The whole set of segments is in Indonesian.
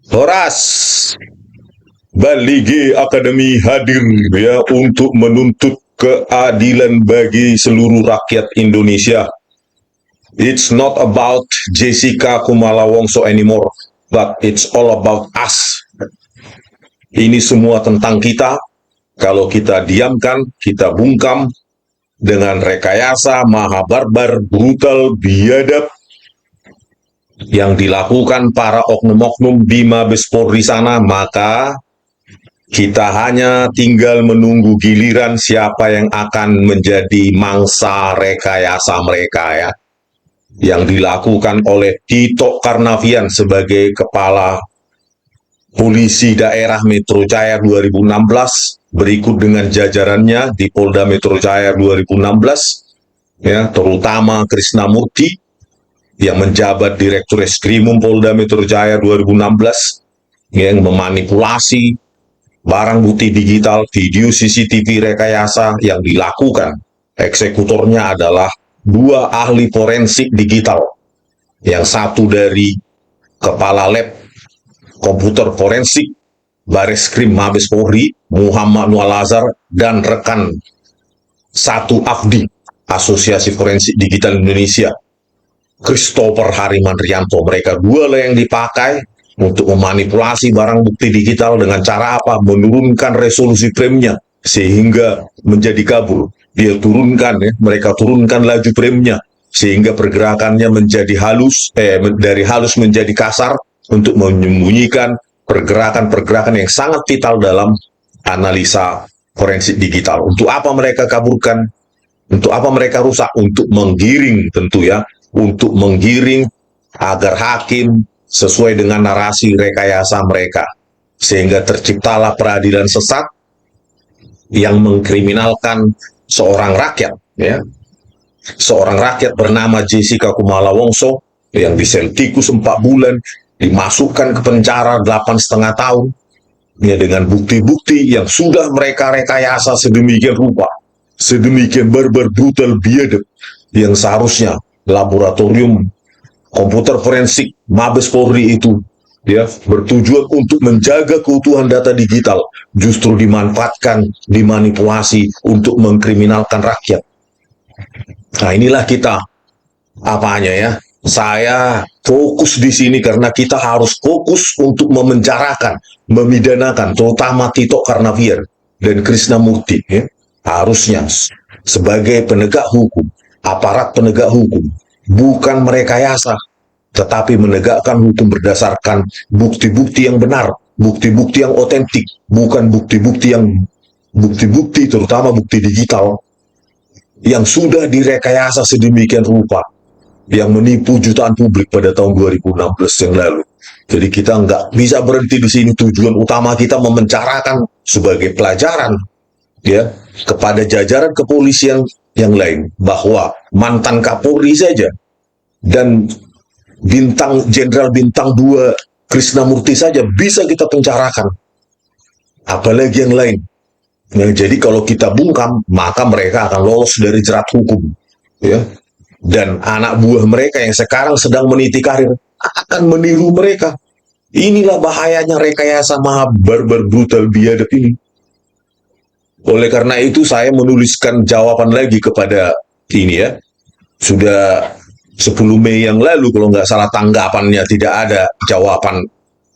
Horas, Baligi Akademi hadir ya untuk menuntut keadilan bagi seluruh rakyat Indonesia. It's not about Jessica Kumala Wongso anymore, but it's all about us. Ini semua tentang kita. Kalau kita diamkan, kita bungkam dengan rekayasa maha barbar, brutal, biadab yang dilakukan para oknum-oknum di Mabes Polri sana, maka kita hanya tinggal menunggu giliran siapa yang akan menjadi mangsa rekayasa mereka ya. Yang dilakukan oleh Tito Karnavian sebagai Kepala Polisi Daerah Metro Jaya 2016, berikut dengan jajarannya di Polda Metro Jaya 2016, ya, terutama Krisnamurti yang menjabat Direktur Reskrimum Polda Metro Jaya 2016, yang memanipulasi barang bukti digital, video CCTV rekayasa yang dilakukan. Eksekutornya adalah dua ahli forensik digital, yang satu dari Kepala Lab Komputer Forensik Bareskrim Mabes Polri, Muhammad Nualazar, dan rekan satu AFDI, Asosiasi Forensik Digital Indonesia, Christopher Harimandrianto. Mereka dua lah yang dipakai untuk memanipulasi barang bukti digital dengan cara apa? Menurunkan resolusi frame-nya sehingga menjadi kabur. Dia turunkan ya, mereka turunkan laju frame-nya sehingga pergerakannya menjadi halus, dari halus menjadi kasar untuk menyembunyikan pergerakan-pergerakan yang sangat vital dalam analisa forensik digital. Untuk apa mereka kaburkan? Untuk apa mereka rusak? Untuk menggiring tentu ya, untuk menggiring agar hakim sesuai dengan narasi rekayasa mereka, sehingga terciptalah peradilan sesat yang mengkriminalkan seorang rakyat ya, seorang rakyat bernama Jessica Kumala Wongso yang disel tikus 4 bulan, dimasukkan ke penjara 8,5 tahun ya, dengan bukti-bukti yang sudah mereka rekayasa sedemikian rupa, sedemikian barbar, brutal, biadab, yang seharusnya laboratorium komputer forensik Mabes Polri itu ya bertujuan untuk menjaga keutuhan data digital, justru dimanfaatkan, dimanipulasi untuk mengkriminalkan rakyat. Nah, inilah kita apanya ya. Saya fokus di sini karena kita harus fokus untuk memenjarakan, memidanakan, terutama Tito Karnavian dan Krisnamurti ya. Harusnya sebagai penegak hukum, aparat penegak hukum, bukan merekayasa, tetapi menegakkan hukum berdasarkan bukti-bukti yang benar, bukti-bukti yang otentik, bukan bukti-bukti terutama bukti digital yang sudah direkayasa sedemikian rupa, yang menipu jutaan publik pada tahun 2016 yang lalu. Jadi kita nggak bisa berhenti di sini. Tujuan utama kita memenjarakan sebagai pelajaran ya kepada jajaran kepolisian yang lain, bahwa mantan Kapolri saja dan Jenderal Bintang 2 Krisnamurti saja bisa kita penjarakan, apalagi yang lain. Nah, jadi kalau kita bungkam, maka mereka akan lolos dari jerat hukum ya. Dan anak buah mereka yang sekarang sedang meniti karir akan meniru mereka. Inilah bahayanya rekayasa maha barbar, brutal, biadab ini. Oleh karena itu saya menuliskan jawaban lagi kepada ini ya. Sudah 10 Mei yang lalu kalau nggak salah tanggapannya, tidak ada jawaban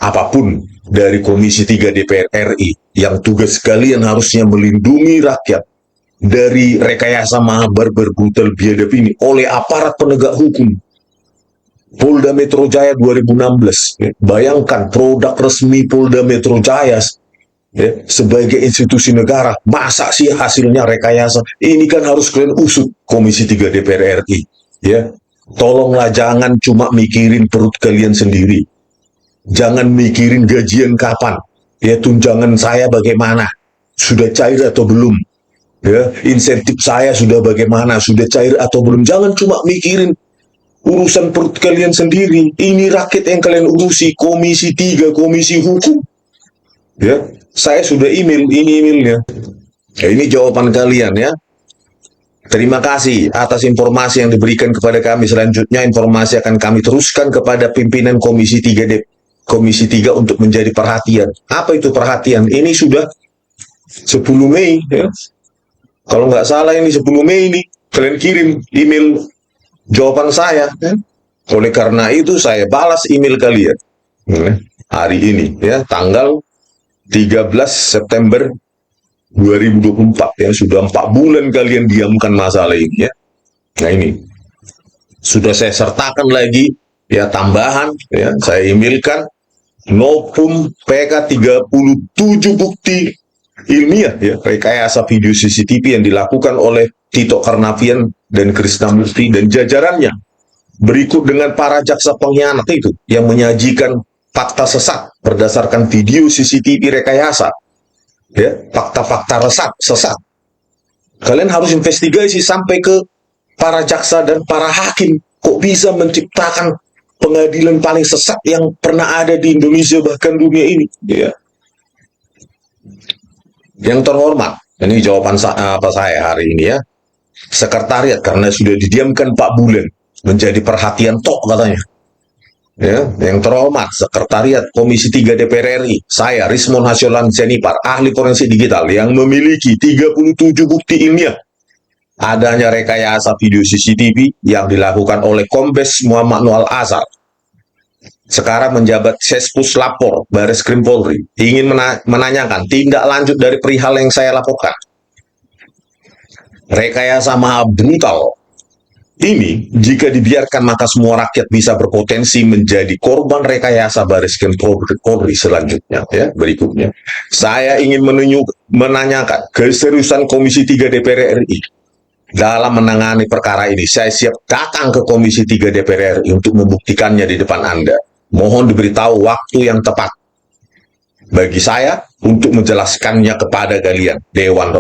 apapun dari Komisi 3 DPR RI yang tugas kalian harusnya melindungi rakyat dari rekayasa maha barbar, brutal, biadab ini oleh aparat penegak hukum. Polda Metro Jaya 2016, bayangkan produk resmi Polda Metro Jaya ya, sebagai institusi negara, masa sih hasilnya rekayasa? Ini kan harus kalian usut, Komisi 3 DPR RI ya. Tolonglah jangan cuma mikirin perut kalian sendiri, jangan mikirin gajian kapan ya, tunjangan saya bagaimana, sudah cair atau belum ya, insentif saya sudah bagaimana, sudah cair atau belum. Jangan cuma mikirin urusan perut kalian sendiri. Ini rakyat yang kalian urusi. Komisi 3, Komisi Hukum ya, saya sudah email, ini emailnya ya, ini jawaban kalian ya. Terima kasih atas informasi yang diberikan kepada kami. Selanjutnya informasi akan kami teruskan kepada pimpinan Komisi 3 Komisi 3 untuk menjadi perhatian. Apa itu perhatian? Ini sudah 10 Mei ya. Kalau nggak salah ini 10 Mei ini kalian kirim email jawaban saya ya. Oleh karena itu saya balas email kalian ya, hari ini ya, tanggal 13 September 2024 ya, sudah 4 bulan kalian diamkan masalah ini ya. Nah ini sudah saya sertakan lagi ya, tambahan ya, saya emailkan Novum PK 37 bukti ilmiah ya, rekayasa video CCTV yang dilakukan oleh Tito Karnavian dan Krisnamurti dan jajarannya, berikut dengan para jaksa pengkhianat itu yang menyajikan fakta sesat berdasarkan video CCTV rekayasa ya, fakta-fakta sesat. Kalian harus investigasi sampai ke para jaksa dan para hakim. Kok bisa menciptakan pengadilan paling sesat yang pernah ada di Indonesia bahkan dunia ini ya. Yang terhormat, ini jawaban saya hari ini ya, sekretariat, karena sudah didiamkan 4 bulan, menjadi perhatian tok katanya ya. Yang terhormat sekretariat Komisi 3 DPR RI, saya Rismon Hasyolan Zenipar, ahli forensik digital yang memiliki 37 bukti ilmiah adanya rekayasa video CCTV yang dilakukan oleh Kombes Muhammad Noel Azhar, sekarang menjabat Sespus Lapor Baris Krim Polri, ingin menanyakan tindak lanjut dari perihal yang saya laporkan. Rekayasa maha brutal ini jika dibiarkan maka semua rakyat bisa berpotensi menjadi korban rekayasa Baris Krim Polri selanjutnya ya. Berikutnya saya ingin menanyakan keseriusan Komisi 3 DPR RI dalam menangani perkara ini. Saya siap datang ke Komisi 3 DPR RI untuk membuktikannya di depan Anda. Mohon diberitahu waktu yang tepat bagi saya untuk menjelaskannya kepada kalian, Dewan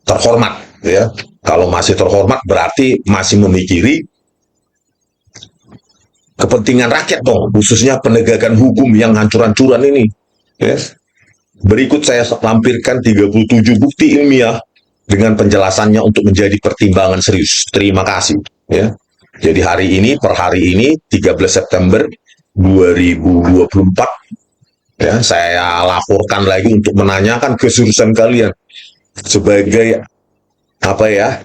terhormat ya. Kalau masih terhormat berarti masih memikiri kepentingan rakyat dong, khususnya penegakan hukum yang hancur-hancuran ini ya. Berikut saya lampirkan 37 bukti ilmiah dengan penjelasannya untuk menjadi pertimbangan serius. Terima kasih ya. Jadi hari ini, per hari ini 13 September 2024 ya, saya laporkan lagi untuk menanyakan keseriusan kalian sebagai apa ya,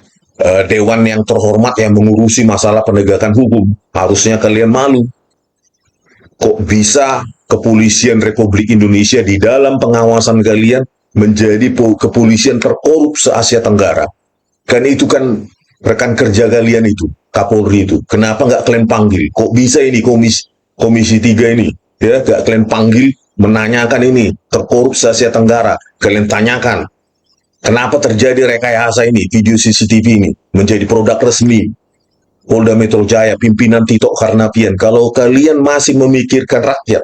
dewan yang terhormat yang mengurusi masalah penegakan hukum. Harusnya kalian malu. Kok bisa kepolisian Republik Indonesia di dalam pengawasan kalian menjadi kepolisian terkorup se-Asia Tenggara? Kan itu kan rekan kerja kalian itu, Kapolri itu. Kenapa nggak kalian panggil? Kok bisa ini Komisi 3 ini ya nggak kalian panggil menanyakan ini, terkorup se-Asia Tenggara? Kalian tanyakan kenapa terjadi rekayasa ini, video CCTV ini menjadi produk resmi Polda Metro Jaya pimpinan Tito Karnavian. Kalau kalian masih memikirkan rakyat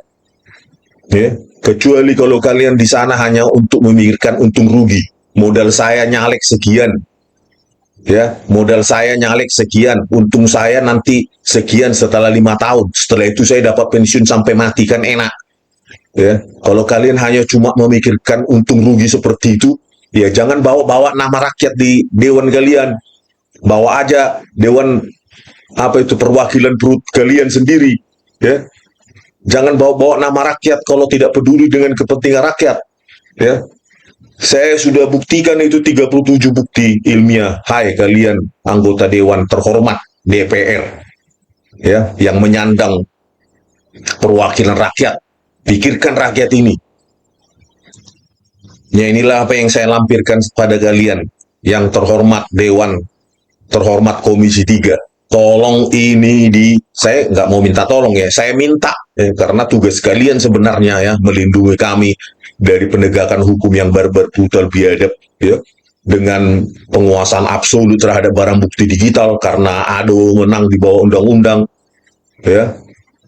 ya, kecuali kalau kalian di sana hanya untuk memikirkan untung rugi. Modal saya nyalek sekian ya, modal saya nyalek sekian, untung saya nanti sekian setelah 5 tahun, setelah itu saya dapat pensiun sampai mati, kan enak ya. Kalau kalian hanya cuma memikirkan untung rugi seperti itu ya, jangan bawa-bawa nama rakyat di dewan kalian. Bawa aja dewan apa itu, perwakilan perut kalian sendiri ya. Jangan bawa-bawa nama rakyat kalau tidak peduli dengan kepentingan rakyat ya. Saya sudah buktikan itu 37 bukti ilmiah. Hai kalian anggota dewan terhormat DPR ya, yang menyandang perwakilan rakyat, pikirkan rakyat ini. Ya inilah apa yang saya lampirkan kepada kalian yang terhormat dewan terhormat Komisi 3. Tolong ini saya nggak mau minta tolong ya, saya minta ya, karena tugas kalian sebenarnya ya melindungi kami dari penegakan hukum yang barbar, brutal, biadab ya, dengan penguasaan absolut terhadap barang bukti digital karena ada menang di bawah undang-undang ya,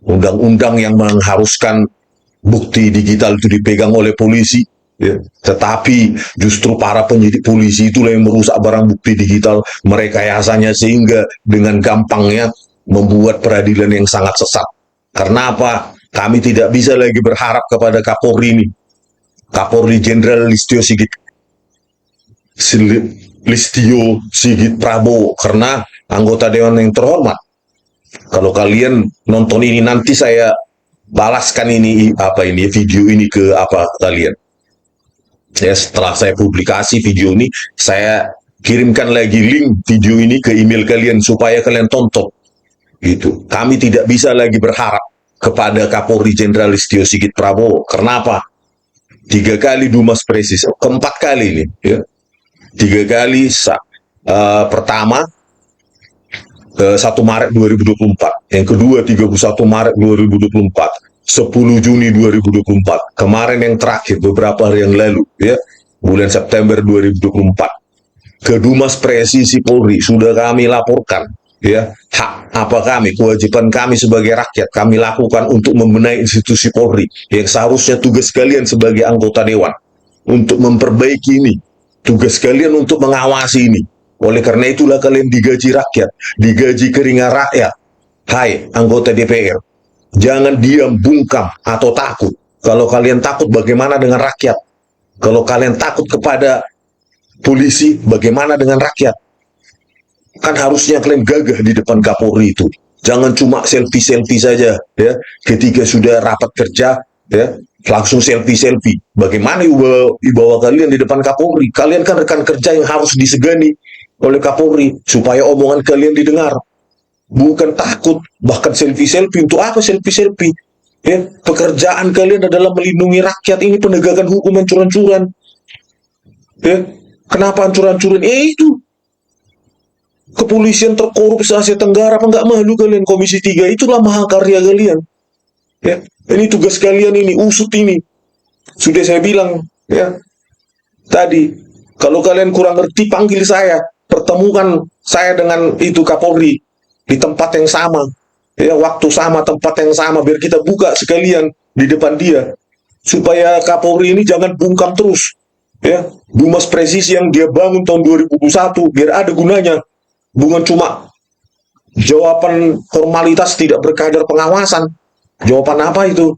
undang-undang yang mengharuskan bukti digital itu dipegang oleh polisi ya. Tetapi justru para penyidik polisi itulah yang merusak barang bukti digital, merekayasanya sehingga dengan gampangnya membuat peradilan yang sangat sesat. Karena apa? Kami tidak bisa lagi berharap kepada Kapolri ini, Kapolri Jenderal Listio Sigit Prabowo, karena anggota dewan yang terhormat. Kalau kalian nonton ini nanti saya balaskan ini video ini ke kalian. Ya, setelah saya publikasi video ini, saya kirimkan lagi link video ini ke email kalian supaya kalian tonton. Gitu. Kami tidak bisa lagi berharap kepada Kapolri Jenderal Listio Sigit Prabowo. Kenapa? 3 kali Dumas Presis, keempat kali ini. Ya. 3 kali, pertama 1 Maret 2024, yang kedua 31 Maret 2024, 10 Juni 2024, kemarin yang terakhir beberapa hari yang lalu, ya, bulan September 2024, ke Dumas Presisi Polri sudah kami laporkan, ya, hak apa kami, kewajiban kami sebagai rakyat kami lakukan untuk membenahi institusi Polri yang seharusnya tugas kalian sebagai anggota dewan untuk memperbaiki ini, tugas kalian untuk mengawasi ini. Oleh karena itulah kalian digaji rakyat, digaji keringat rakyat. Hai anggota DPR, jangan diam, bungkam, atau takut. Kalau kalian takut, bagaimana dengan rakyat? Kalau kalian takut kepada polisi, bagaimana dengan rakyat? Kan harusnya kalian gagah di depan Kapolri itu. Jangan cuma selfie-selfie saja, ya. Ketika sudah rapat kerja, ya, langsung selfie-selfie. Bagaimana wibawa kalian di depan Kapolri? Kalian kan rekan kerja yang harus disegani oleh Kapolri supaya omongan kalian didengar. Bukan takut, bahkan selfie-selfie. Untuk apa selfie-selfie? Ya, pekerjaan kalian adalah melindungi rakyat. Ini penegakan hukum ancur-ancuran. Ya, kenapa ancur-ancuran? Itu kepolisian terkorup se-Asia Tenggara. Apa nggak malu kalian? Komisi 3 itulah mahakarya kalian. Ya, ini tugas kalian, ini usut ini. Sudah saya bilang, ya, tadi, kalau kalian kurang ngerti, panggil saya, pertemukan saya dengan itu Kapolri di tempat yang sama, ya, waktu sama, tempat yang sama, biar kita buka sekalian di depan dia, supaya Kapolri ini jangan bungkam terus, ya. Dumas Presisi yang dia bangun tahun 2021 biar ada gunanya, bukan cuma jawaban formalitas tidak berkadar pengawasan. Jawaban apa itu?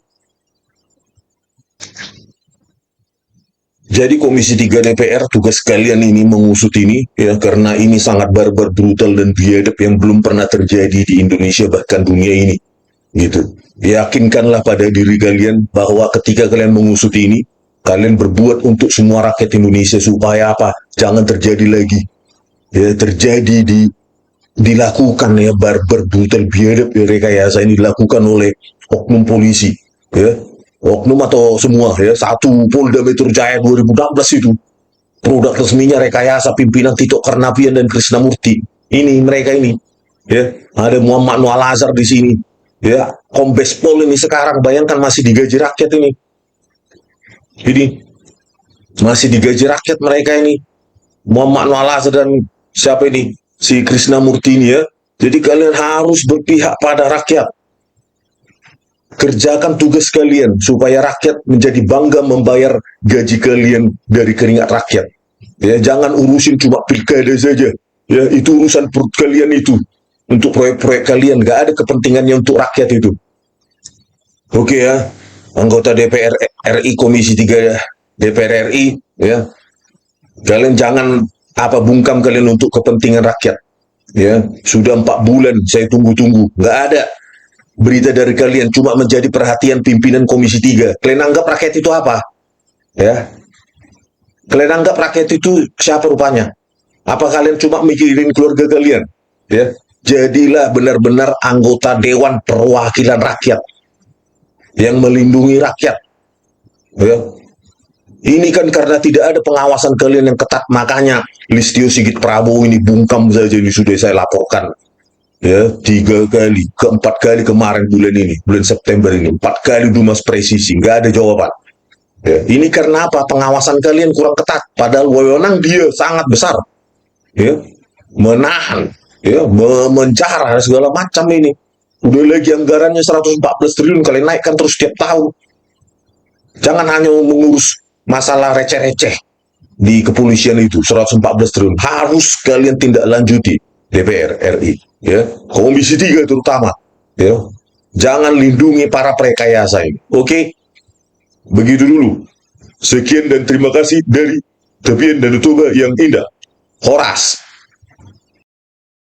Jadi Komisi 3 DPR, tugas kalian ini mengusut ini, ya, karena ini sangat barbar, brutal, dan biadab yang belum pernah terjadi di Indonesia, bahkan dunia ini. Gitu. Yakinkanlah pada diri kalian bahwa ketika kalian mengusut ini, kalian berbuat untuk semua rakyat Indonesia supaya apa? Jangan terjadi lagi. Ya, dilakukan, ya, barbar, brutal, biadab, ya, rekayasa ini dilakukan oleh oknum polisi, ya. Oknum atau semua, ya, 1 Polda Metro Jaya 2016 itu produk resminya rekayasa pimpinan Tito Karnavian dan Krisnamurti. Ini mereka ini, ya, ada Muhammad Noah Lazar di sini, ya, Kombes Pol ini sekarang, bayangkan masih digaji rakyat ini masih digaji rakyat mereka ini, Muhammad Noah Lazar dan siapa ini, si Krisnamurti ini, ya. Jadi kalian harus berpihak pada rakyat. Kerjakan tugas kalian supaya rakyat menjadi bangga membayar gaji kalian dari keringat rakyat. Ya, jangan urusin cuma pilkada saja. Ya, itu urusan perut kalian itu. Untuk proyek-proyek kalian, gak ada kepentingannya untuk rakyat itu. Oke, ya, anggota DPR RI, Komisi 3 DPR RI, ya, kalian jangan bungkam kalian untuk kepentingan rakyat. Ya, sudah 4 bulan saya tunggu-tunggu, gak ada berita dari kalian, cuma menjadi perhatian pimpinan Komisi 3. Kalian anggap rakyat itu apa? Ya. Kalian anggap rakyat itu siapa rupanya? Apa kalian cuma mikirin keluarga kalian? Ya. Jadilah benar-benar anggota Dewan Perwakilan Rakyat yang melindungi rakyat. Ya. Ini kan karena tidak ada pengawasan kalian yang ketat, makanya Listio Sigit Prabowo ini bungkam saja, ini sudah saya laporkan. Ya, 3 kali, ke-4 kali kemarin bulan September ini, 4 kali Dumas Presisi, nggak ada jawaban. Ya, ini karena apa? Pengawasan kalian kurang ketat, padahal wewenang dia sangat besar, ya, menahan, ya, mencara segala macam ini. Udah lagi anggarannya 114 triliun, kalian naikkan terus setiap tahun. Jangan hanya mengurus masalah receh-receh di kepolisian itu, 114 triliun, harus kalian tindak lanjuti. DPR RI, ya, Komisi 3 terutama, ya, jangan lindungi para prekayasa ini. Oke, begitu dulu. Sekian dan terima kasih dari Tepian Danau Toba yang indah, Horas.